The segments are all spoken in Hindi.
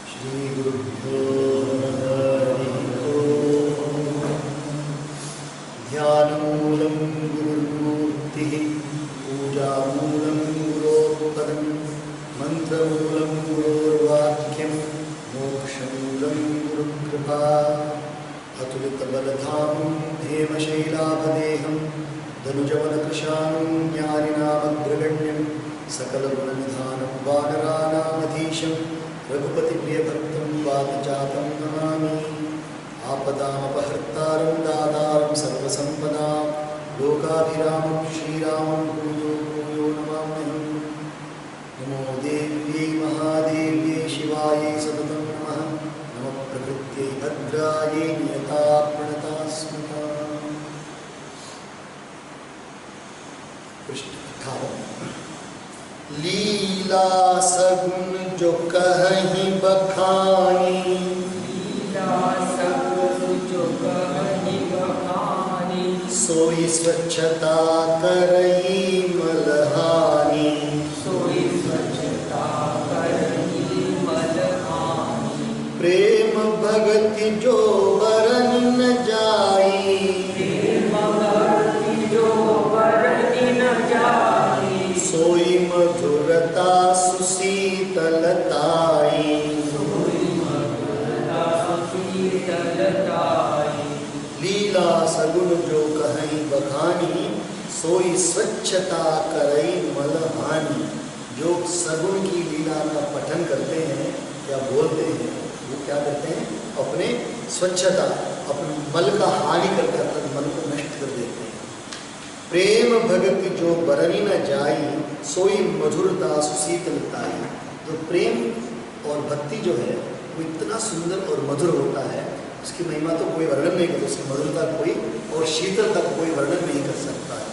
श्रीगुरुभ्यो नमः। ध्यानमूलं गुरुर्मूर्तिः, पूजामूलं गुरोत्पदं, मन्त्रमूलं गुरोर्वाक्यं, मोक्षमूलं गुरुकृपा। अतुलितबलधामं हेमशैलाभदेहं, धनुजवनकृशानं ज्ञानिनामग्रगण्यं, सकलगुणनिधानं वानराणामधीशं, रघुपतिप्रियभक्तं वातजातं नमामि। आपदामपहर्तारं दातारं सर्वसम्पदां, लोकाभिरामं श्रीरामं भूयो भूयो नमाम्यहम्। नमो देव्यै महादेव्यै शिवायै सततं नमः। नमः प्रकृत्यै भद्रायै नियता प्रणता स्मृता। कृष्ण कथा। लीला सगुन जो कहीं बखानी, लीला सगुन जो कहीं बखानी, सोई स्वच्छता करई मलहानी, सोई स्वच्छता करई मलहानी। प्रेम भगति जो बरन न जाई, प्रेम भक्ति जो बरन न जाई, सोई मधुरता सुशीतलताई, सोई मधुरता सुशीतलताई। लीला सगुन जो कहीं बखानी, सोई स्वच्छता करई मलहानी। जो सगुन की लीला का पठन करते हैं या बोलते हैं, वो क्या करते हैं? अपने स्वच्छता, अपने मल का हानि करते हैं, अपने मन को नष्ट कर देते हैं। प्रेम भगति जो बरनी न जाई, सोई मधुरता सुशीतलताई। तो प्रेम और भक्ति जो है वो इतना सुंदर और मधुर होता है, उसकी महिमा तो कोई वर्णन नहीं कर, उसकी मधुरता कोई और शीतलता को कोई वर्णन नहीं कर सकता है।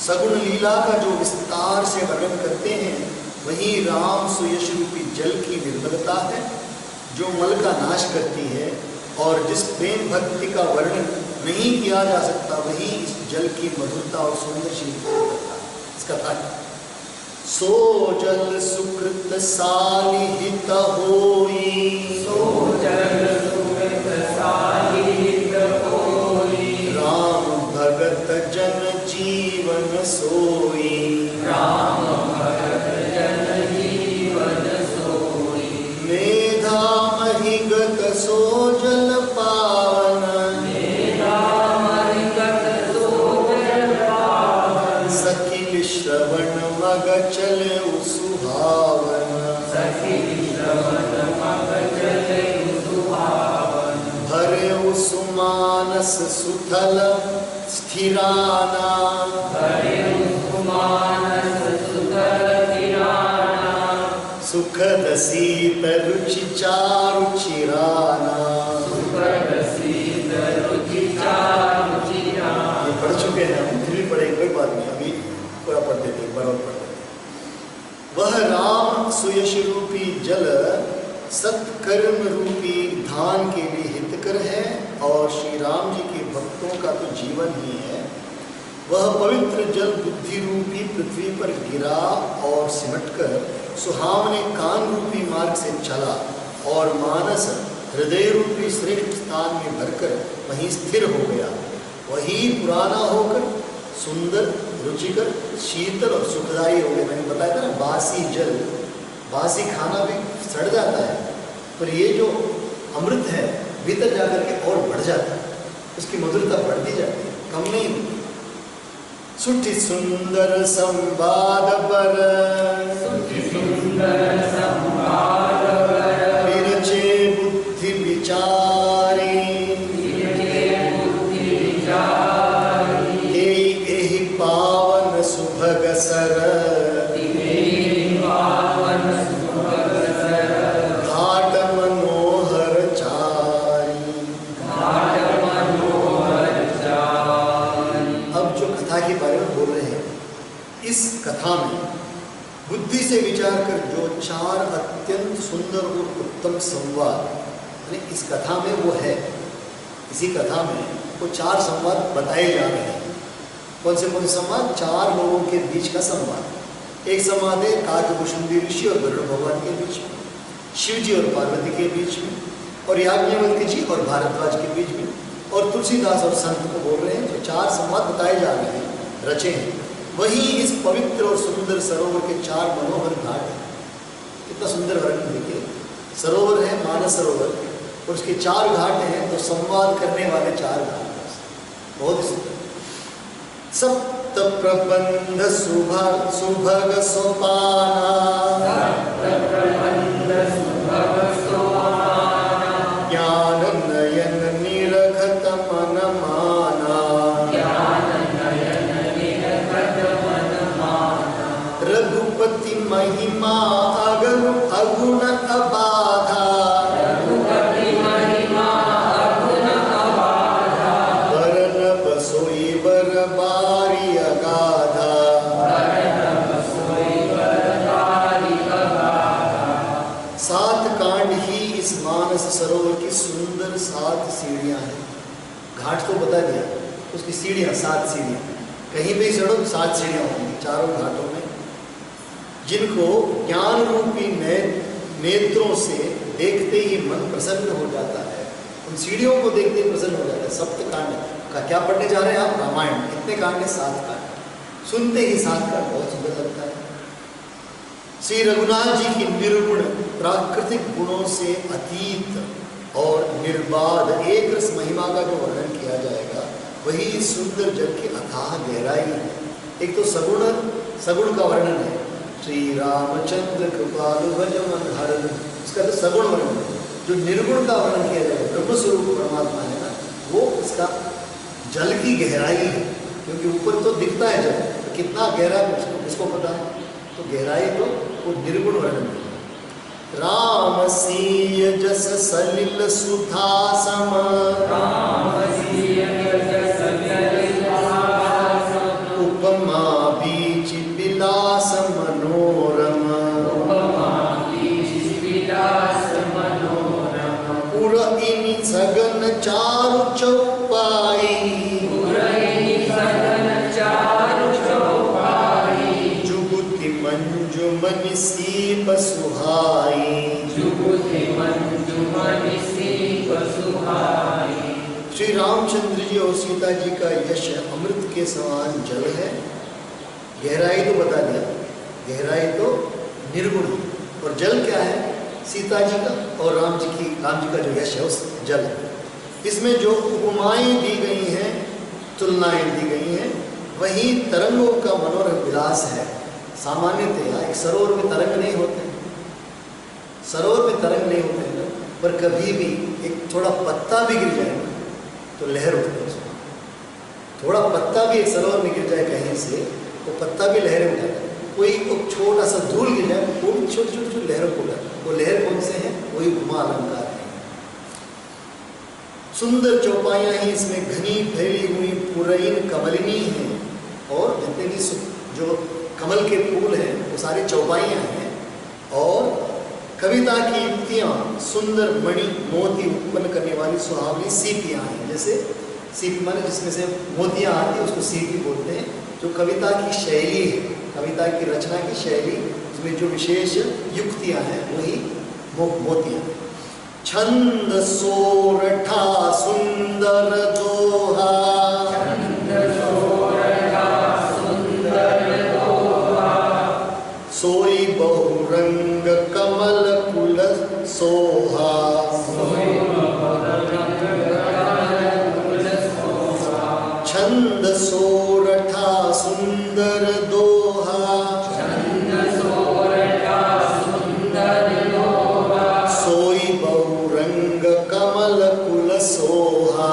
सगुण लीला का जो विस्तार से वर्णन करते हैं, वही राम सुयश रूपी जल की निर्मलता है, जो मल का नाश करती है। और जिस प्रेम भक्ति का वर्णन नहीं किया जा सकता, वही इस जल की मधुरता और सौंदर्यशीलता करता है। इसका अर्थ, सो जल सुकृत सालिहित होई, सो जल सुकृत सालिहित होई, राम भगत जन जीवन सोई, राम भगत जन जीवन सोई। मेधा महिगत सो जल पावन, मेरा मरिगत सो जल पावन, सखिल श्रवण मग चले सुहावन, सखी श्रवण मग चले सुहावन। भरे सुमानस सुथल स्थिराना, हरे मानस सुतल किराना, सुखद शीत रुचि चारु चिराना। सुखद शीत रुचि चारु चिराना। ये पढ़ चुके हैं हम, फिर भी पढ़ेंगे, कोई बात नहीं, अभी पूरा पढ़ देते हैं, बराबर पढ़ देते हैं। वह राम सुयश रूपी जल सत्कर्म रूपी धान के लिए हितकर है, और श्री राम जी के भक्तों का तो जीवन ही है। वह पवित्र जल बुद्धि रूपी पृथ्वी पर गिरा और सिमटकर सुहावने कान रूपी मार्ग से चला, और मानस हृदय रूपी श्रेष्ठ स्थान में भरकर वहीं स्थिर हो गया। वही पुराना होकर सुंदर, रुचिकर, शीतल और सुखदायी हो गया। मैंने बताया था ना, बासी जल, बासी खाना भी सड़ जाता है, पर ये जो अमृत है भीतर जाकर के और बढ़ जाता है, उसकी मधुरता बढ़ती जाती है, कम नहीं होती। सुठी सुंदर संवाद पर, सुखी सुंदर संवाद बर, विरचे बुद्धि विचारी, विरचे बुद्धि विचारी। एहि पावन सुभग सर, एहि पावन सुभग सर, घाट मनोहर चारी। घाट मनोहर चारी। अब जो कथा के बारे में बोल रहे हैं, इस कथा में बुद्धि से विचार कर जो चार अत्यंत सुंदर और उत्तम संवाद, यानी इस कथा में वो है, इसी कथा में वो चार संवाद बताए जा रहे हैं। कौन से संवाद? चार लोगों के बीच का संवाद। एक संवाद है काकभूषुंडी ऋषि और गरुड़ भगवान के बीच में, शिव जी और पार्वती के बीच में, और याज्ञवल्क्य जी और भारद्वाज के बीच में, और तुलसीदास और संत को बोल रहे हैं। जो 4 संवाद बताए जा रहे हैं, रचे हैं, वही इस पवित्र और सुंदर सरोवर के 4 मनोहर घाट हैं। कितना सुंदर वर्णन देखिए, सरोवर है मानस सरोवर, और उसके 4 घाट हैं, तो संवाद करने वाले 4 घाट हैं। बहुत ही सुंदर। सप्त प्रबंध सुभग सोपाना, ज्ञान नयन निरखत मन माना, रघुपति महिमा अगुण अबाधा, वरन बसोई बर बारी अगाधा, इस मानस सरोवर की सुंदर 7 सीढ़ियां हैं। घाट तो बता दिया, उसकी सीढ़ियां 7 सीढ़ियां, कहीं भी चढ़ो 7 सीढ़ियां होंगी चारों घाटों में, जिनको ज्ञान रूपी नेत्रों से देखते ही मन प्रसन्न हो जाता है। उन सीढ़ियों को देखते ही प्रसन्न हो जाता है। सप्तकांड का क्या पढ़ने जा रहे हैं आप? रामायण। कितने कांड है? 7 कांड। सुनते ही 7 कांड बहुत सुंदर लगता है। श्री रघुनाथ जी की निर्गुण प्राकृतिक गुणों से अतीत और निर्बाध एक रस महिमा का जो वर्णन किया जाएगा, वही सुंदर जल की अथाह गहराई है। एक तो सगुण का वर्णन है, श्री रामचंद्र कृपालु भज मन हरन, इसका तो सगुण वर्णन है। जो निर्गुण का वर्णन किया जाएगा, ब्रह्म स्वरूप परमात्मा है ना, वो उसका जल की गहराई है, क्योंकि ऊपर तो दिखता है जल, तो कितना गहरा है किसको पता है, तो गहराई तो वो निर्गुण वर्णन है। राम सीय जस सलिल सुधा सम, उपमा बीच विलास मनोरम, पुरइनि सगन चारु चौपाई, जुगुति मंजुमनि सीप सुहाई, श्री रामचंद्र जी और सीता जी का यश अमृत के समान जल है। गहराई तो बता दिया, गहराई तो निर्गुण है, और जल क्या है? सीता जी का और राम जी का जो यश है उस जल है। इसमें जो उपमाएं दी गई हैं, तुलनाएं दी गई हैं, वही तरंगों का मनोरम विलास है। सामान्यतया एक सरोवर में तरंग नहीं होते, सरोवर में तरंग नहीं होते हैं, पर कभी भी एक थोड़ा पत्ता भी गिर जाए तो लहर उठती है उसमें। थोड़ा पत्ता भी एक सरोवर में गिर जाए कहीं से, तो पत्ता भी लहरें उठाता है। कोई छोटा सा धूल गिर जाए, वो भी छोटी छोटी लहरों को उठाता है। वो लहर कौन से हैं? वही उपमा अलंकार है। सुंदर चौपाइयाँ ही इसमें घनी फैली हुई पुरैन कमलिनी हैं, और जितने भी जो कमल के फूल हैं वो सारी चौपाइयाँ हैं, और कविता की युक्तियाँ सुंदर मणि मोती उत्पन्न करने वाली सुहावनी सीपियाँ हैं। जैसे सीपी माने जिसमें से मोतियाँ आती है उसको सीपी बोलते हैं। जो कविता की शैली है, कविता की रचना की शैली, उसमें जो विशेष युक्तियाँ हैं वही मोतियाँ। छंद सोरठा सुंदर दोहा, सोई बहुरंग कमल कुल सोहा, छंद सोरठा सुंदर दोहा, सोई बहुरंग कमल कुल सोहा,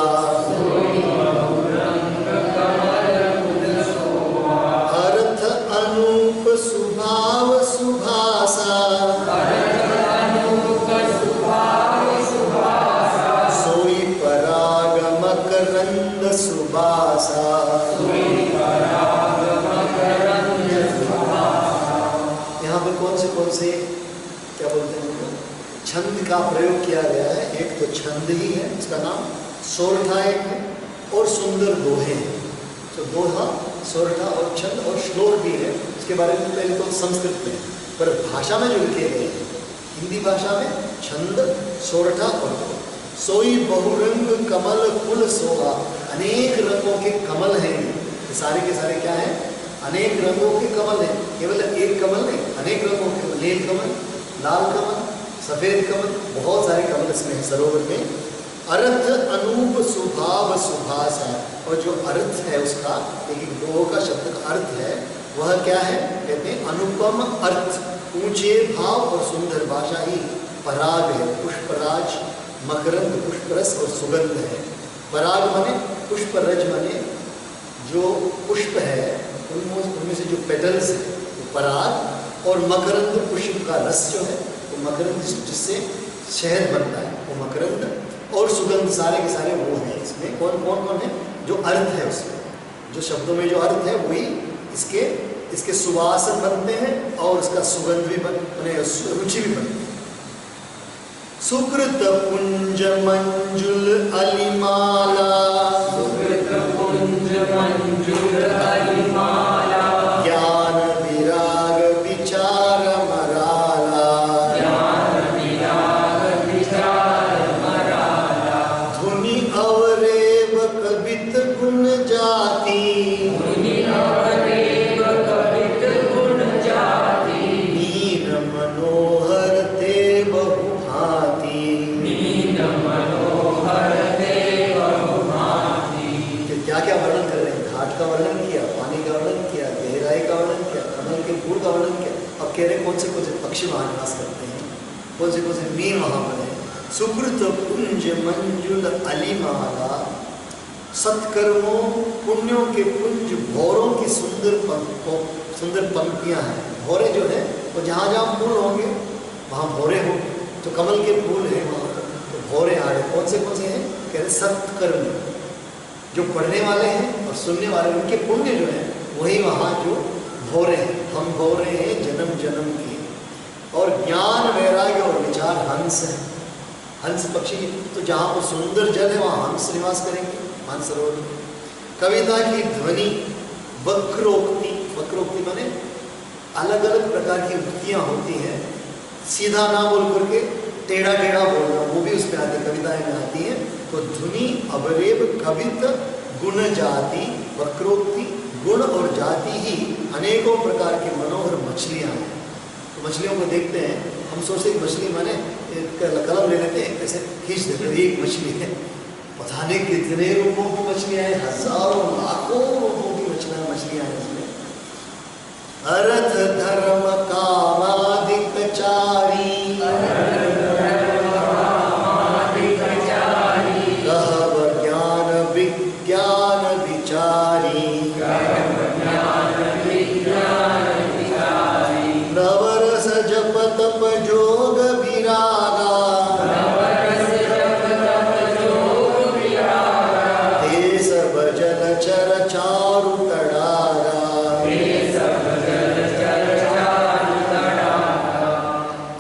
अर्थ अनूप सुभाव सुभासा, सोई पराग मकरंद सुबासा। यहाँ पे कौन से क्या बोलते हैं उनको छंद का प्रयोग किया गया है। एक तो छंद ही है, इसका नाम सोरठा एक है, और सुंदर दोहे हैं। तो दोहा, सोरठा और छंद और श्लोक भी है, उसके बारे में पहले तो संस्कृत में, पर भाषा में जो लिखे गए हैं हिंदी भाषा में छंद सोरठा और सोई बहुरंग कमल कुल सोहा, अनेक रंगों के कमल हैं। ये सारे के सारे क्या हैं? अनेक रंगों के कमल हैं, केवल एक कमल नहीं, अनेक रंगों के, नील कमल, लाल कमल, सफेद कमल, बहुत सारे कमल इसमें हैं सरोवर में। अर्थ अनूप सुभाव सुभाषा, और जो अर्थ है उसका, लेकिन दो का शब्द का अर्थ है वह क्या है? कहते हैं अनुपम अर्थ, ऊंचे भाव और सुंदर भाषा ही पराग है। पुष्पराज, मकरंद, पुष्परस और सुगंध है। पराग माने पुष्परज माने जो पुष्प है उनमें से जो पेटल्स है वो पराग, और मकरंद पुष्प का रस जो है वो मकरंद, जिससे शहद बनता है वो मकरंद, और सुगंध, सारे के सारे वो हैं। इसमें कौन कौन कौन है? जो अर्थ है उसमें, जो शब्दों में जो अर्थ है वही इसके सुवासन बनते हैं और उसका सुगंध भी बने, रुचि भी बनती है। सुकृत पुंज मंजुल अलिमाला, सुकृत पुंज मंजुल अलिमाला, ज्ञान विराग विचार मराला, ज्ञान विराग विचार मराला, धुनि अवरेव कवित गुण जाति, धुनि अवरेव कवित गुण जाति, मीन मनोहर ते बहुभांति, मीन मनोहर ते बहुभांति। क्या क्या वर्णन कर रहे हैं? घाट का वर्णन किया, पानी का वर्णन किया, गहराई का वर्णन किया, कमल के फूल का वर्णन किया। अब कह रहे कौन से पक्षी वहाँ निवास करते हैं, कौन से मीन वहाँ बने। सुकृत पुंज मंजुल अलिमाला, सत्कर्मों पुण्यों के पुंज भौरों की सुंदर पंक्तियाँ हैं। भौरे जो है वो जहाँ जहाँ फूल होंगे वहाँ भौरे हों, तो कमल के फूल हैं वहाँ तो भौरे आ रहे। कौन से हैं? कह रहे सत्कर्म, जो पढ़ने वाले हैं और सुनने वाले, उनके पुण्य जो हैं वही वहाँ जो भौरे हैं। हम भौरे हैं जन्म जन्म के, और ज्ञान वैराग्य और विचार हंस है। हंस पक्षी, तो जहाँ पर सुंदर जल है वहाँ हंस निवास करेंगे, मानसरोवर में। कविता की ध्वनि, वक्रोक्ति, वक्रोक्ति माने अलग अलग प्रकार की उक्तियाँ होती हैं, सीधा ना बोल करके टेढ़ा टेढ़ा बोलना, वो भी उसमें आती है, कविताएं में आती हैं। तो धुनि अवरेव कवित गुण जाति, वक्रोक्ति, गुण और जाति ही अनेकों प्रकार की मनोहर मछलियाँ हैं। तो मछलियों को देखते हैं, हम सोचते हैं मछली माने कलम ले लेते हैं, ऐसे खींच देते हैं, एक मछली है, पता नहीं कितने रूपों की मछलियाँ हैं, हजारों लाखों रूपों की मछलियाँ हैं इसमें। अर्थ धर्म कामादिक चारी, कहव ज्ञान विज्ञान विचारी, प्रवरस जप तप जोग विरागा, ते सब जलचर चारु तड़ागा।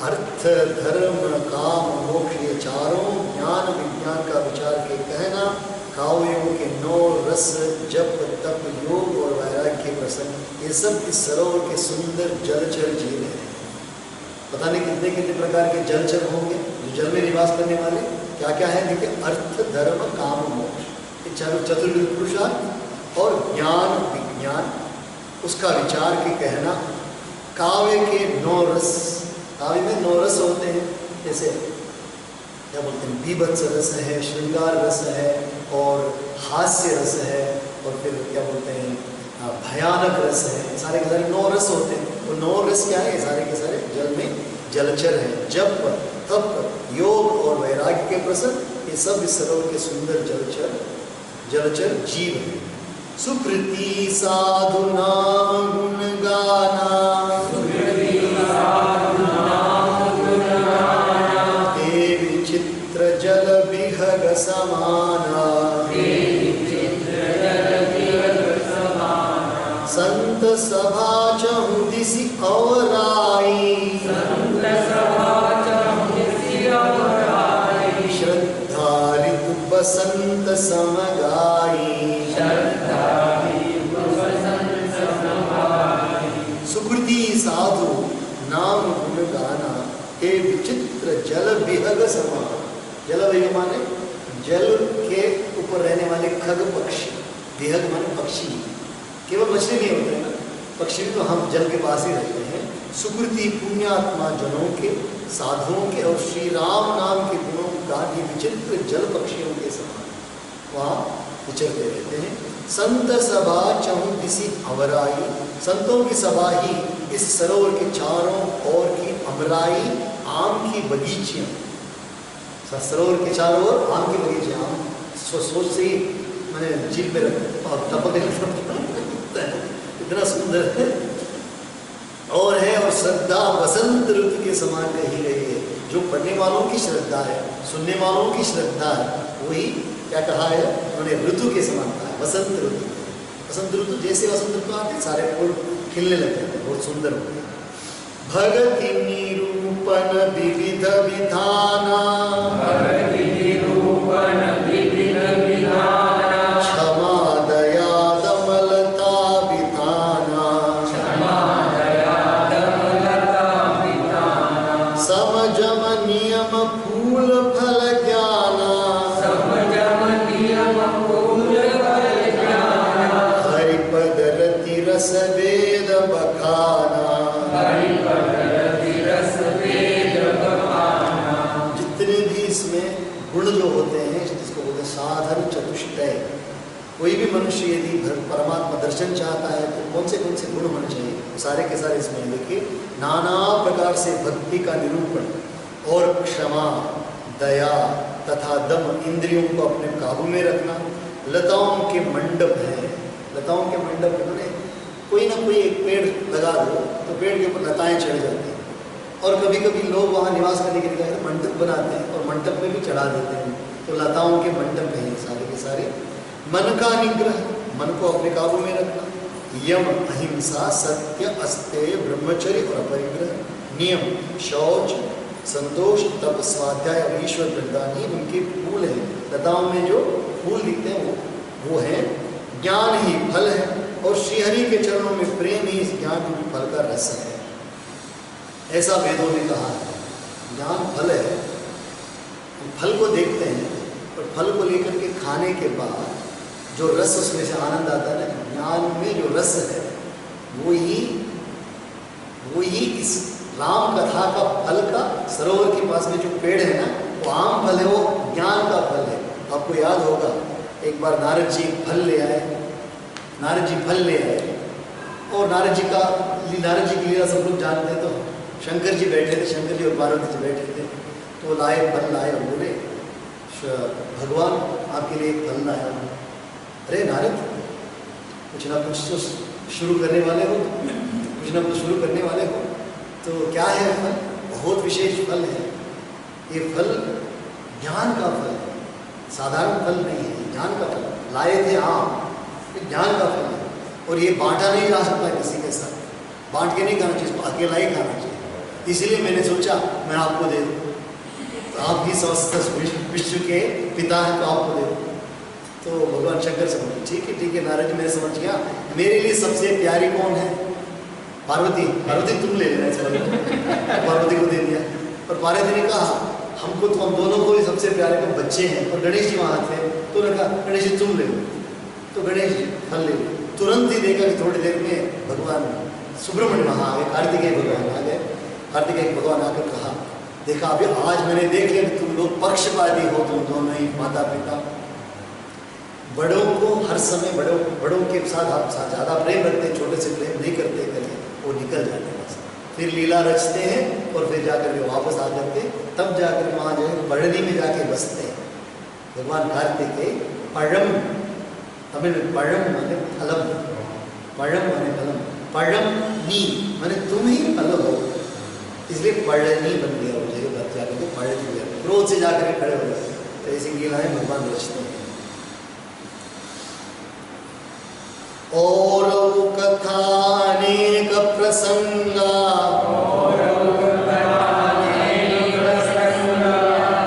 अर्थ धर्म काम मोक्ष, ये चारों ज्ञान विज्ञान का विचार के कहना, काव्यों के 9 रस, जप तप योग और वैराग्य के प्रसंग, ये सब इस सरोवर के सुंदर जलचर जीव हैं। पता नहीं कितने कितने प्रकार के जलचर होंगे जो जल में निवास करने वाले। क्या क्या है देखिए, अर्थ धर्म काम मोक्ष, ये चारों चतुर्विध पुरुषार्थ और ज्ञान विज्ञान, उसका विचार के कहना। काव्य के 9 रस, काव्य में 9 रस होते हैं, जैसे क्या बोलते हैं, बीभत्स रस है, श्रृंगार रस है, और हास्य रस है, और फिर क्या बोलते हैं भयानक रस है। सारे के सारे 9 रस होते हैं। वो 9 रस क्या है? सारे के सारे जल में जलचर है। जप तप योग और वैराग्य के प्रसंग, ये सब इस सरोवर के सुंदर जलचर जीव है। सुकृति साधु नाम गुण गाना, ते विचित्र जल विहग समाना, संत सभा चहु दिसि अवराई, श्रद्धा ऋतु बसंत समगाई, नाम गुण गाना, हे विचित्र जल विहग समान। जल विहग माने जल के ऊपर रहने वाले खग पक्षी, विहग माने पक्षी, केवल मछली नहीं होते ना, पक्षी भी तो हम जल के पास ही रहते हैं। सुकृति पुण्यात्मा जनों के, साधुओं के और श्री राम नाम के गुणों का ये विचित्र जल पक्षियों के समान वहाँ विचरते रहते हैं। संत सभा चहु किसी अमराई, संतों की सभा ही इस सरोवर के चारों ओर की अमराई आम की बगीचियाँ, सरोवर के चारों ओर आम की बगीचियाँ, आम सोच से ही मैंने झील पे टपक इतना सुंदर है और है। और श्रद्धा वसंत ऋतु के समान कही गई है। जो पढ़ने वालों की श्रद्धा है, सुनने वालों की श्रद्धा है, वही क्या कहा है उन्होंने, ऋतु के समान कहा है, वसंत ऋतु। वसंत ऋतु जैसे वसंत ऋतु आते सारे फूल खिलने लगते हैं, बहुत सुंदर होते हैं। भगति निरूपण विविध विधाना, भगति निरूपण विविध विधाना, क्षमा दया दमलता विधाना, क्षमा दया दमलता विधाना, समजम नियम फूल फल ज्ञाना, समजम नियम फूल फल ज्ञाना, हरिपद रति रस वेद बखाना, हरिपद रति रस वेद बखाना। जितने भी इसमें गुण जो होते हैं, जिसको बोलते हैं साधन चतुष्टय, कोई भी मनुष्य यदि परमात्मा दर्शन चाहता है तो कौन से गुण होने चाहिए, सारे के सारे इसमें देखिए। नाना प्रकार से भक्ति का निरूपण और क्षमा दया तथा दम, इंद्रियों को अपने काबू में रखना। लताओं के मंडप हैं, लताओं के मंडप में कोई ना कोई एक पेड़ लगा दो तो पेड़ के ऊपर लताएं चढ़ जाती हैं, और कभी कभी लोग वहाँ निवास करने के लिए मंडप बनाते हैं और मंडप में भी चढ़ा देते हैं, तो लताओं के मंडप हैं सारे के सारे। मन का निग्रह, मन को अपने काबू में रखना। यम अहिंसा सत्य अस्तेय ब्रह्मचर्य और अपरिग्रह। नियम शौच संतोष तप स्वाध्याय और ईश्वर वृंदान, ही उनके फूल हैं। लताओं में जो फूल दिखते हैं वो है। ज्ञान ही फल है और श्रीहरि के चरणों में प्रेम ही इस ज्ञान रूपी फल का रस है, ऐसा वेदों ने कहा है। ज्ञान फल है, फल को देखते हैं और फल को लेकर के खाने के बाद जो रस उसमें से आनंद आता है ना, ज्ञान में जो रस है वो ही इस राम कथा का फल का, सरोवर के पास में जो पेड़ है ना, वो आम फल है, वो ज्ञान का फल है। आपको याद होगा एक बार नारद जी फल ले आए, नारद जी फल ले आए और नारद जी की लीला सब लोग जानते हैं। तो शंकर जी बैठे थे, शंकर जी और पार्वती जी बैठे थे, तो लाए फल लाए और बोले भगवान आपके लिए एक फल लाया हूँ। अरे नारद, कुछ ना कुछ तो शुरू करने वाले हो, कुछ ना कुछ शुरू करने वाले हो, तो क्या है फल? बहुत विशेष फल है ये फल, ज्ञान का फल है, साधारण फल नहीं है, ज्ञान का फल। लाए थे आम, ज्ञान का फल है और ये बांटा नहीं जा सकता किसी के साथ, बांट के नहीं खाना चाहिए, इसको अकेला ही खाना चाहिए। इसलिए मैंने सोचा मैं आपको दे दूँ, तो आप भी समस्त विश्व के पिता हैं तो आपको दे दूँ। तो भगवान शंकर से बोले ठीक है नारद जी, मैं समझ गया, मेरे लिए सबसे प्यारी कौन है? पार्वती तुम ले लेना इस बार। पार्वती को दे दिया और पार्वती ने कहा हमको तो, हम दोनों को ही सबसे प्यारे तो बच्चे हैं, और गणेश जी वहाँ थे तो उन्होंने कहा गणेश जी तुम ले लो, तो गणेश जी फल ले लो। तुरंत ही देखा कि थोड़ी देर में भगवान सुब्रमण्य वहाँ आ गए, कार्तिकेय भगवान आ गए। कार्तिकेय भगवान आकर कहा देखा अभी आज मैंने देख लिया कि तुम लोग पक्षपाती हो, तुम दोनों ही माता पिता। बड़ों को हर समय बड़ों के साथ आप ज़्यादा प्रेम रखते हैं, छोटे से प्रेम नहीं करते, वो निकल जाते हैं बस। फिर लीला रचते हैं और फिर जाकर के वापस आ जाते हैं, तब जाकर वहाँ जो है पढ़नी में जाके बसते हैं। भगवान कार्तिकेय पഴം, तमिल में पഴം माने फलम, पഴം माने फलम, पഴം नी माने तुम ही फल हो, इसलिए पഴनी बन गया वो जगह, जाकर के पഴनी हो गया, क्रोध से जाकर खड़े हो गए। तो ऐसी लीलाएं भगवान रचते हैं। और कथा अनेक प्रसंगा,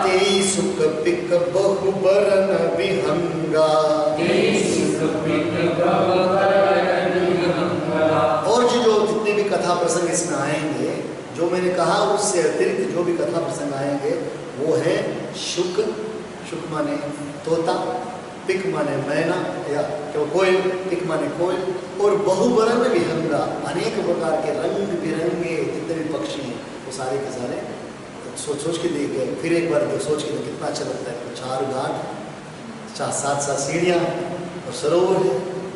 ते सुख पिक बहु बरन विहंगा। और जो जितने भी कथा प्रसंग इसमें आएंगे, जो मैंने कहा उससे अतिरिक्त जो भी कथा प्रसंग आएंगे वो है शुक, शुक माने तोता, पिक माने मैना या तो कोयल, पिक माने कोयल, और बहुवर्ण विहंगा, अनेक प्रकार के रंग बिरंगे जितने भी पक्षी हैं वो सारे के सारे सोच सोच के देख गए। फिर एक बार सोच के कितना अच्छा लगता है, 4 घाट, 7 सीढ़ियाँ और सरोवर है,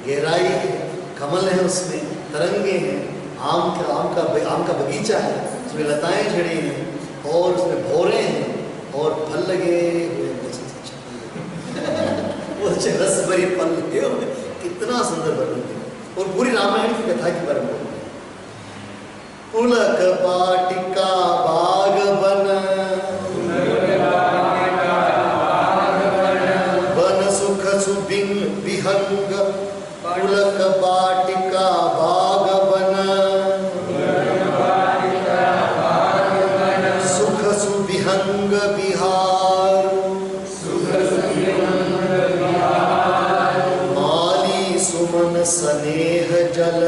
गहराई है, कमल है, उसमें तरंगे हैं, आम का बगीचा है, उसमें लताएं झड़ी हैं और उसमें भौरे हैं और फल लगे हुए वो रस भरी फल लगे हुए, कितना सुंदर वर्णन है। और पूरी रामायण की कथा के बारे में बोल रहे हैं, पुलक वाटिका बाग बन, बन सुख सुबिंग विहंग, पुलक वाटिका बाग बन, सुख सुविहंग विहार, माली सुमन स्नेह जल,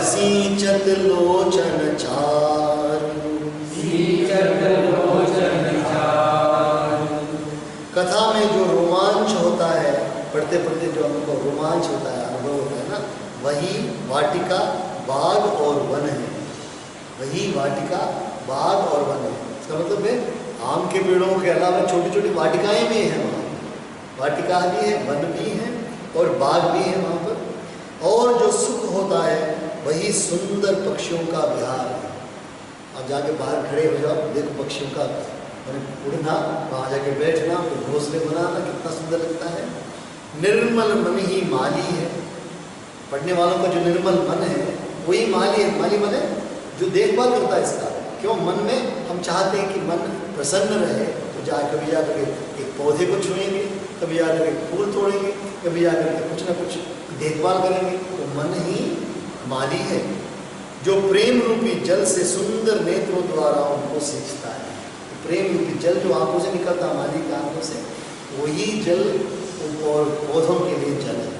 सींचत लोचन चारु, कथा में जो रोमांच होता है, पढ़ते पढ़ते जो हमको रोमांच होता है, अनुभव होता है ना, वही वाटिका बाग और वन है, वही वाटिका बाग और वन है। इसका मतलब है आम के पेड़ों के अलावा छोटी छोटी वाटिकाएं भी हैं वहाँ, वाटिका भी है, वन भी है और बाग भी है वहाँ पर। और जो सुख होता है वही सुंदर पक्षियों का विहार है। आप जाके बाहर खड़े हो जाओ, देखो पक्षियों का उड़ना, वहाँ जाके बैठना, फिर घोंसले बनाना, कितना सुंदर लगता है। निर्मल मन ही माली है, पढ़ने वालों का जो निर्मल मन है वही माली है। माली मन है जो देखभाल करता है इसका। क्यों? मन में हम चाहते हैं कि मन प्रसन्न रहे, तो कभी जाकर एक पौधे को छुएंगे, कभी जाकर एक फूल तोड़ेंगे, कभी जाकर के कुछ ना कुछ देखभाल करेंगे, तो मन ही माली है जो प्रेम रूपी जल से सुंदर नेत्रों द्वारा उनको सींचता है। प्रेम रूपी जल जो आंखों से निकलता है, माली की आंखों से, वही जल और पौधों के लिए जल है।